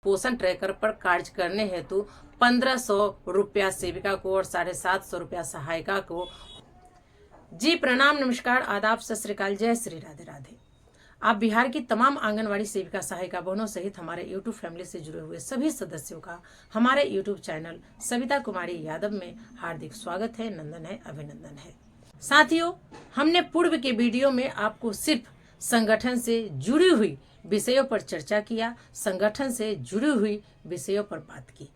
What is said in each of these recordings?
पोषण ट्रैकर पर कार्य करने हेतु 1500 रुपया सेविका को और 750 रुपया सहायिका को। जी प्रणाम, नमस्कार, आदाब, सत श्री अकाल, जय श्री राधे राधे। आप बिहार की तमाम आंगनवाड़ी सेविका सहायिका बहनों सहित हमारे यूट्यूब फैमिली से जुड़े हुए सभी सदस्यों का हमारे यूट्यूब चैनल सविता कुमारी यादव में हार्दिक स्वागत है, नंदन है, अभिनंदन है। साथियों, हमने पूर्व के वीडियो में आपको सिर्फ संगठन से जुड़ी हुई विषयों पर चर्चा किया, संगठन से जुड़ी हुई विषयों पर बात की।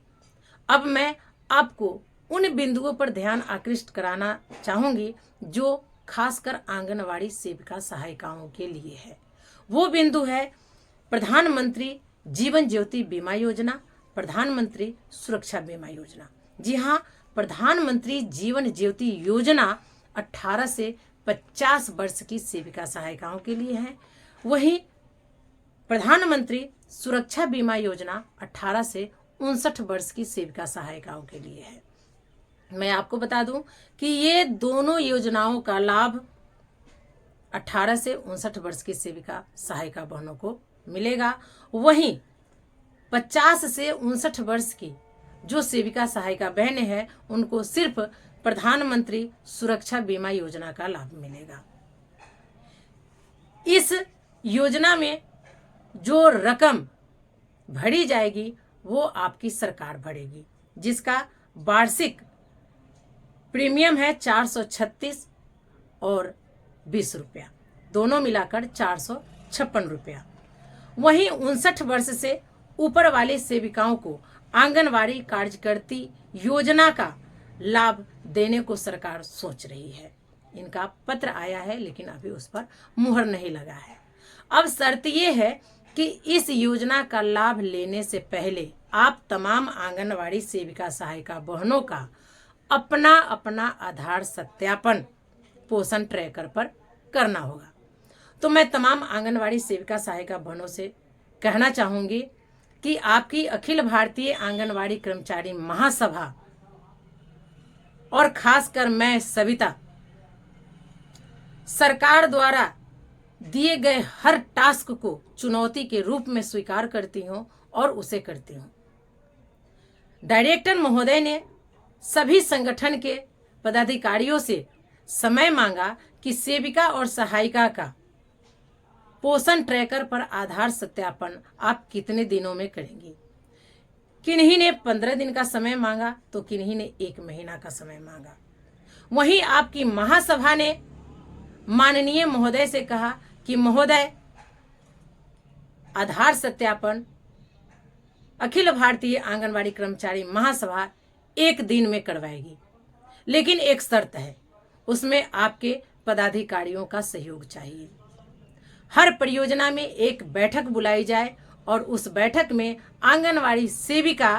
अब मैं आपको उन बिंदुओं पर ध्यान आकृष्ट कराना चाहूंगी जो खासकर आंगनवाड़ी सेविका सहायिकाओं के लिए है। वो बिंदु है प्रधानमंत्री जीवन ज्योति बीमा योजना, प्रधानमंत्री सुरक्षा बीमा योजना। जी हाँ, प्रधानमंत्री जीवन ज्योति योजना 18 से 50 वर्ष की सेविका सहायिकाओं के लिए है। वहीं प्रधानमंत्री सुरक्षा बीमा योजना 18 से 59 वर्ष की सेविका सहायिकाओं के लिए है। मैं आपको बता दूं कि ये दोनों योजनाओं का लाभ 18 से 59 वर्ष की सेविका सहायिका बहनों को मिलेगा। वहीं 50 से 59 वर्ष की जो सेविका सहायिका बहनें हैं उनको सिर्फ प्रधानमंत्री सुरक्षा बीमा योजना का लाभ मिलेगा। इस योजना में जो रकम भरी जाएगी वो आपकी सरकार भरेगी, जिसका वार्षिक प्रीमियम है 436 और 20 रुपया, दोनों मिलाकर 456 रुपया। वहीं 59 वर्ष से ऊपर वाली सेविकाओं को आंगनवाड़ी कार्यकर्ती योजना का लाभ देने को सरकार सोच रही है। इनका पत्र आया है लेकिन अभी उस पर मुहर नहीं लगा है। अब शर्त ये है कि इस योजना का लाभ लेने से पहले आप तमाम आंगनवाड़ी सेविका सहायिका बहनों का अपना अपना आधार सत्यापन पोषण ट्रैकर पर करना होगा। तो मैं तमाम आंगनवाड़ी सेविका सहायिका बहनों से कहना चाहूंगी कि आपकी अखिल भारतीय आंगनवाड़ी कर्मचारी महासभा और खासकर मैं सविता सरकार द्वारा दिए गए हर टास्क को चुनौती के रूप में स्वीकार करती हूं और उसे करती हूं। डायरेक्टर महोदय ने सभी संगठन के पदाधिकारियों से समय मांगा कि सेविका और सहायिका का पोषण ट्रैकर पर आधार सत्यापन आप कितने दिनों में करेंगी। किन्हीं ने 15 दिन का समय मांगा तो किन्हीं ने 1 महीना का समय मांगा। वहीं आपकी महासभा ने माननीय महोदय से कहा कि महोदय, आधार सत्यापन अखिल भारतीय आंगनवाड़ी कर्मचारी महासभा 1 दिन में करवाएगी, लेकिन एक शर्त है, उसमें आपके पदाधिकारियों का सहयोग चाहिए। हर परियोजना में एक बैठक बुलाई जाए और उस बैठक में आंगनवाड़ी सेविका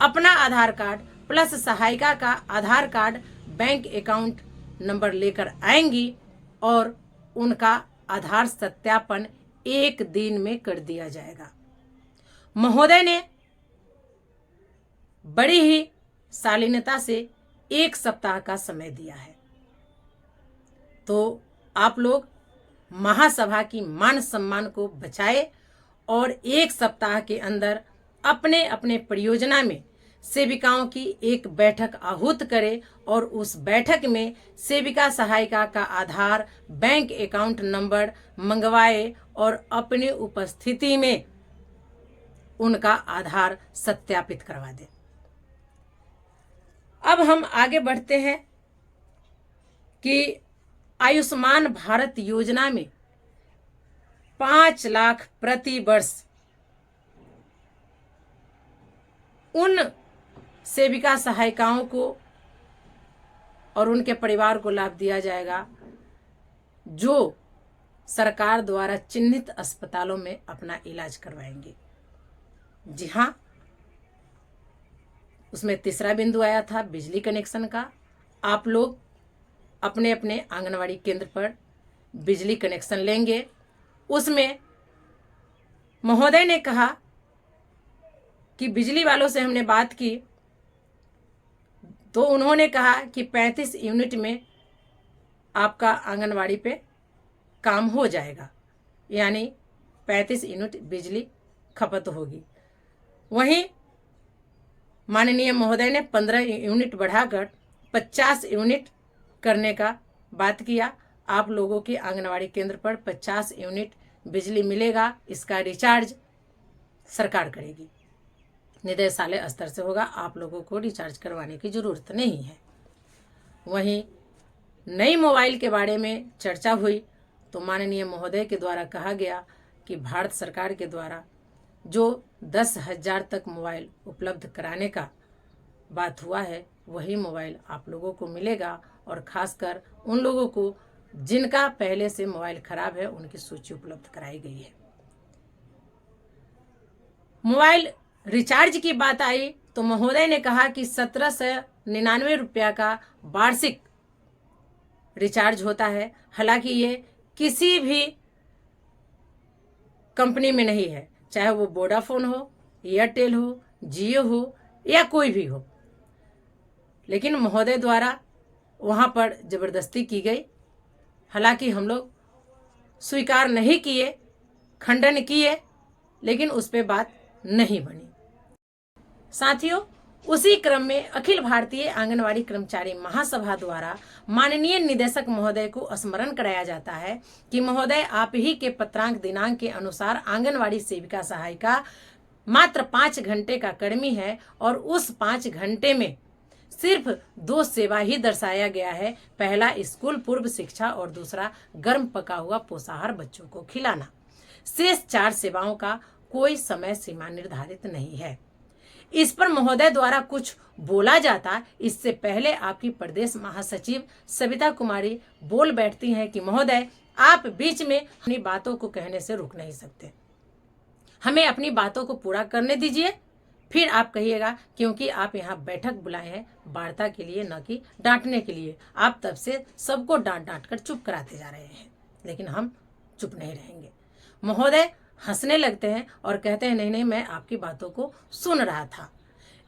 अपना आधार कार्ड प्लस सहायिका का आधार कार्ड, बैंक अकाउंट नंबर लेकर आएंगी और उनका आधार सत्यापन 1 दिन में कर दिया जाएगा। महोदय ने बड़ी ही शालीनता से 1 सप्ताह का समय दिया है। तो आप लोग महासभा की मान सम्मान को बचाए और 1 सप्ताह के अंदर अपने अपने परियोजना में सेविकाओं की एक बैठक आहूत करें और उस बैठक में सेविका सहायिका का आधार, बैंक अकाउंट नंबर मंगवाए और अपनी उपस्थिति में उनका आधार सत्यापित करवा दें। अब हम आगे बढ़ते हैं कि आयुष्मान भारत योजना में 5 लाख प्रति वर्ष उन सेविका सहायिकाओं को और उनके परिवार को लाभ दिया जाएगा जो सरकार द्वारा चिन्हित अस्पतालों में अपना इलाज करवाएंगे। जी हाँ, उसमें तीसरा बिंदु आया था बिजली कनेक्शन का। आप लोग अपने अपने आंगनवाड़ी केंद्र पर बिजली कनेक्शन लेंगे। उसमें महोदय ने कहा कि बिजली वालों से हमने बात की तो उन्होंने कहा कि 35 यूनिट में आपका आंगनवाड़ी पे काम हो जाएगा, यानी 35 यूनिट बिजली खपत होगी। वहीं माननीय महोदय ने 15 यूनिट बढ़ाकर 50 यूनिट करने का बात किया। आप लोगों के आंगनवाड़ी केंद्र पर 50 यूनिट बिजली मिलेगा, इसका रिचार्ज सरकार करेगी, निदेशालय स्तर से होगा, आप लोगों को रिचार्ज करवाने की ज़रूरत नहीं है। वहीं नई मोबाइल के बारे में चर्चा हुई तो माननीय महोदय के द्वारा कहा गया कि भारत सरकार के द्वारा जो 10,000 तक मोबाइल उपलब्ध कराने का बात हुआ है, वही मोबाइल आप लोगों को मिलेगा और खासकर उन लोगों को जिनका पहले से मोबाइल खराब है उनकी सूची उपलब्ध कराई गई है। मोबाइल रिचार्ज की बात आई तो महोदय ने कहा कि 1799 रुपया का वार्षिक रिचार्ज होता है। हालांकि ये किसी भी कंपनी में नहीं है, चाहे वो वोडाफोन हो, एयरटेल हो, जियो हो या कोई भी हो, लेकिन महोदय द्वारा वहाँ पर ज़बरदस्ती की गई। हालांकि हम लोग स्वीकार नहीं किए, खंडन किए, लेकिन उस पर बात नहीं बनी। साथियों, उसी क्रम में अखिल भारतीय आंगनवाड़ी कर्मचारी महासभा द्वारा माननीय निदेशक महोदय को स्मरण कराया जाता है कि महोदय, आप ही के पत्रांक दिनांक के अनुसार आंगनवाड़ी सेविका सहायिका मात्र 5 घंटे का कर्मी है और उस 5 घंटे में सिर्फ 2 सेवा ही दर्शाया गया है। पहला स्कूल पूर्व शिक्षा और दूसरा गर्म पका हुआ पोषाहार बच्चों को खिलाना। शेष 4 सेवाओं का कोई समय सीमा निर्धारित नहीं है। इस पर महोदय द्वारा कुछ बोला जाता इससे पहले आपकी प्रदेश महासचिव सविता कुमारी बोल बैठती हैं कि महोदय, आप बीच में अपनी बातों को कहने से रुक नहीं सकते, हमें अपनी बातों को पूरा करने दीजिए, फिर आप कहिएगा क्योंकि आप यहाँ बैठक बुलाए हैं वार्ता के लिए, न कि डांटने के लिए। आप तब से सबको डांट डांट कर चुप कराते जा रहे हैं, लेकिन हम चुप नहीं रहेंगे। महोदय हंसने लगते हैं और कहते हैं, नहीं नहीं, मैं आपकी बातों को सुन रहा था।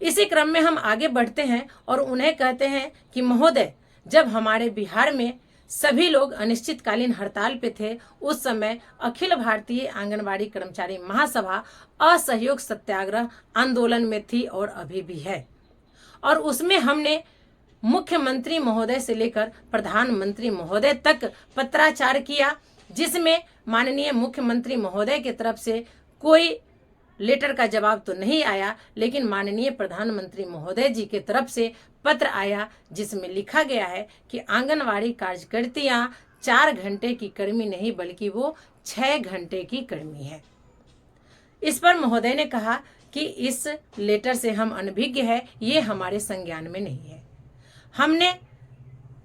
इसी क्रम में हम आगे बढ़ते हैं और उन्हें कहते हैं कि महोदय, जब हमारे बिहार में सभी लोग अनिश्चितकालीन हड़ताल पे थे, उस समय अखिल भारतीय आंगनवाड़ी कर्मचारी महासभा असहयोग सत्याग्रह आंदोलन में थी और अभी भी है, और उसमें हमने मुख्यमंत्री महोदय से लेकर प्रधानमंत्री महोदय तक पत्राचार किया, जिसमें माननीय मुख्यमंत्री महोदय की तरफ से कोई लेटर का जवाब तो नहीं आया, लेकिन माननीय प्रधानमंत्री महोदय जी की तरफ से पत्र आया जिसमें लिखा गया है कि आंगनवाड़ी कार्यकर्तियां 4 घंटे की कर्मी नहीं बल्कि वो 6 घंटे की कर्मी है। इस पर महोदय ने कहा कि इस लेटर से हम अनभिज्ञ है, ये हमारे संज्ञान में नहीं है। हमने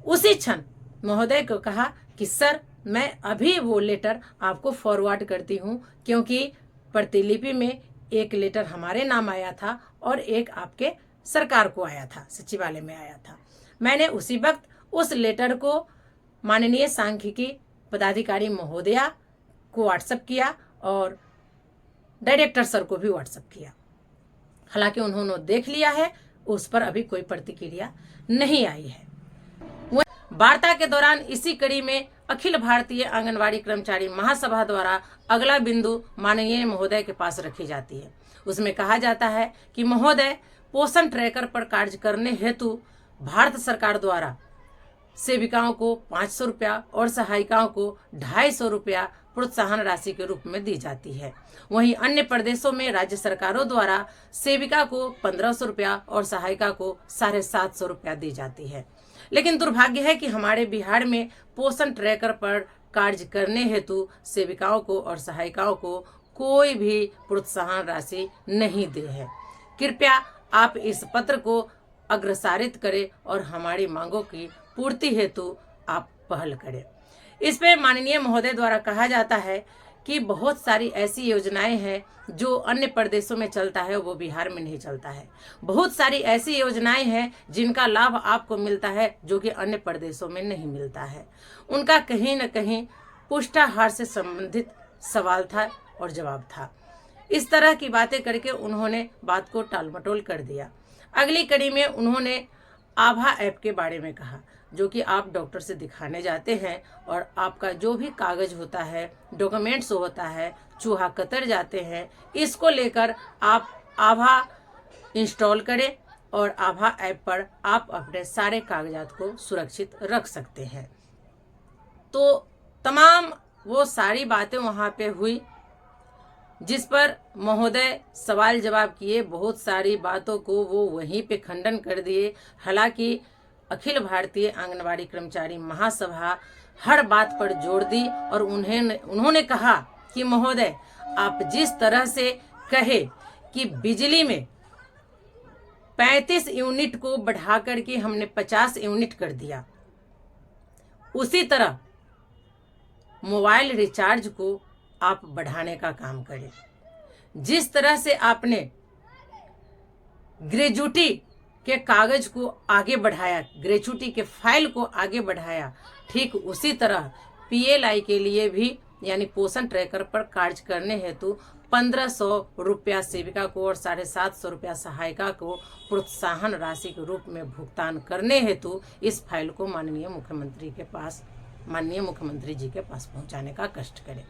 उसी क्षण महोदय को कहा कि सर, मैं अभी वो लेटर आपको फॉरवर्ड करती हूँ, क्योंकि प्रतिलिपि में एक लेटर हमारे नाम आया था और एक आपके सरकार को आया था, सचिवालय में आया था। मैंने उसी वक्त उस लेटर को माननीय सांख्यिकी पदाधिकारी महोदया को व्हाट्सएप किया और डायरेक्टर सर को भी व्हाट्सएप किया। हालांकि उन्होंने देख लिया है, उस पर अभी कोई प्रतिक्रिया नहीं आई है। वार्ता के दौरान इसी कड़ी में अखिल भारतीय आंगनवाड़ी कर्मचारी महासभा द्वारा अगला बिंदु माननीय महोदय के पास रखी जाती है। उसमें कहा जाता है कि महोदय, पोषण ट्रैकर पर कार्य करने हेतु भारत सरकार द्वारा सेविकाओं को 500 रुपया और सहायिकाओं को 250 रुपया प्रोत्साहन राशि के रूप में दी जाती है। वहीं अन्य प्रदेशों में राज्य सरकारों द्वारा सेविका को 1500 रुपया और सहायिका को 750 रुपया दी जाती है। लेकिन दुर्भाग्य है कि हमारे बिहार में पोषण ट्रैकर पर कार्य करने हेतु सेविकाओं को और सहायिकाओं को कोई भी प्रोत्साहन राशि नहीं दी है। कृपया आप इस पत्र को अग्रसारित करें और हमारी मांगों की पूर्ति हेतु आप पहल करें। इस पे माननीय महोदय द्वारा कहा जाता है कि बहुत सारी ऐसी योजनाएं हैं जो अन्य प्रदेशों में चलता है, वो बिहार में नहीं चलता है। बहुत सारी ऐसी योजनाएं हैं जिनका लाभ आपको मिलता है जो कि अन्य प्रदेशों में नहीं मिलता है। उनका कहीं न कहीं पुष्टाहार से संबंधित सवाल था और जवाब था। इस तरह की बातें करके उन्होंने बात को टालमटोल कर दिया। अगली कड़ी में उन्होंने आभा ऐप के बारे में कहा, जो कि आप डॉक्टर से दिखाने जाते हैं और आपका जो भी कागज होता है, डॉक्यूमेंट्स होता है, चूहा कतर जाते हैं, इसको लेकर आप आभा इंस्टॉल करें और आभा ऐप पर आप अपने सारे कागजात को सुरक्षित रख सकते हैं। तो तमाम वो सारी बातें वहाँ पे हुई जिस पर महोदय सवाल जवाब किए, बहुत सारी बातों को वो वहीं पे खंडन कर दिए। हालांकि अखिल भारतीय आंगनबाड़ी कर्मचारी महासभा हर बात पर जोर दी और उन्होंने कहा कि महोदय आप जिस तरह से कहे कि बिजली में 35 यूनिट को बढ़ा करके हमने 50 यूनिट कर दिया, उसी तरह मोबाइल रिचार्ज को आप बढ़ाने का काम करें। जिस तरह से आपने ग्रेजुटी के कागज को आगे बढ़ाया, ग्रेजुटी के फाइल को आगे बढ़ाया, ठीक उसी तरह PLI के लिए भी यानी पोषण ट्रैकर पर कार्य करने हेतु 1500 रुपया सेविका को और 750 रुपया सहायिका को प्रोत्साहन राशि के रूप में भुगतान करने हेतु इस फाइल को माननीय मुख्यमंत्री जी के पास पहुंचाने का कष्ट करें।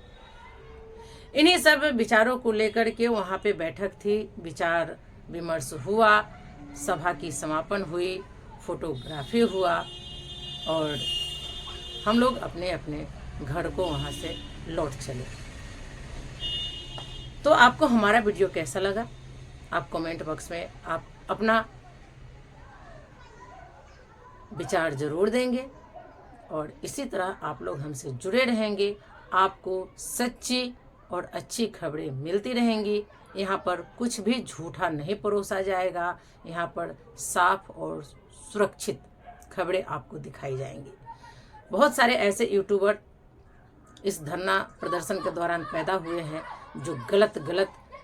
इन्हीं सब विचारों को लेकर के वहाँ पे बैठक थी, विचार विमर्श हुआ, सभा की समापन हुई, फोटोग्राफी हुआ और हम लोग अपने अपने घर को वहाँ से लौट चले। तो आपको हमारा वीडियो कैसा लगा? आप कमेंट बॉक्स में आप अपना विचार जरूर देंगे और इसी तरह आप लोग हमसे जुड़े रहेंगे। आपको सच्ची और अच्छी खबरें मिलती रहेंगी। यहाँ पर कुछ भी झूठा नहीं परोसा जाएगा। यहाँ पर साफ और सुरक्षित खबरें आपको दिखाई जाएंगी। बहुत सारे ऐसे यूट्यूबर इस धरना प्रदर्शन के दौरान पैदा हुए हैं जो गलत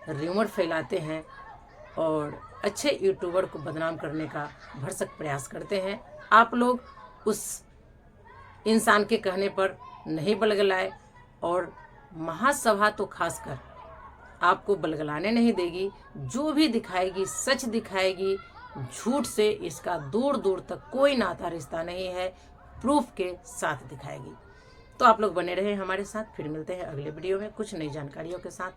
र्यूमर फैलाते हैं और अच्छे यूट्यूबर को बदनाम करने का भरसक प्रयास करते हैं। आप लोग उस इंसान के कहने पर नहीं बलगलाए और महासभा तो खासकर आपको बलगलाने नहीं देगी। जो भी दिखाएगी सच दिखाएगी, झूठ से इसका दूर दूर तक कोई नाता रिश्ता नहीं है, प्रूफ के साथ दिखाएगी। तो आप लोग बने रहें हमारे साथ। फिर मिलते हैं अगले वीडियो में कुछ नई जानकारियों के साथ।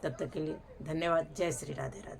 तब तक के लिए धन्यवाद। जय श्री राधे राधे।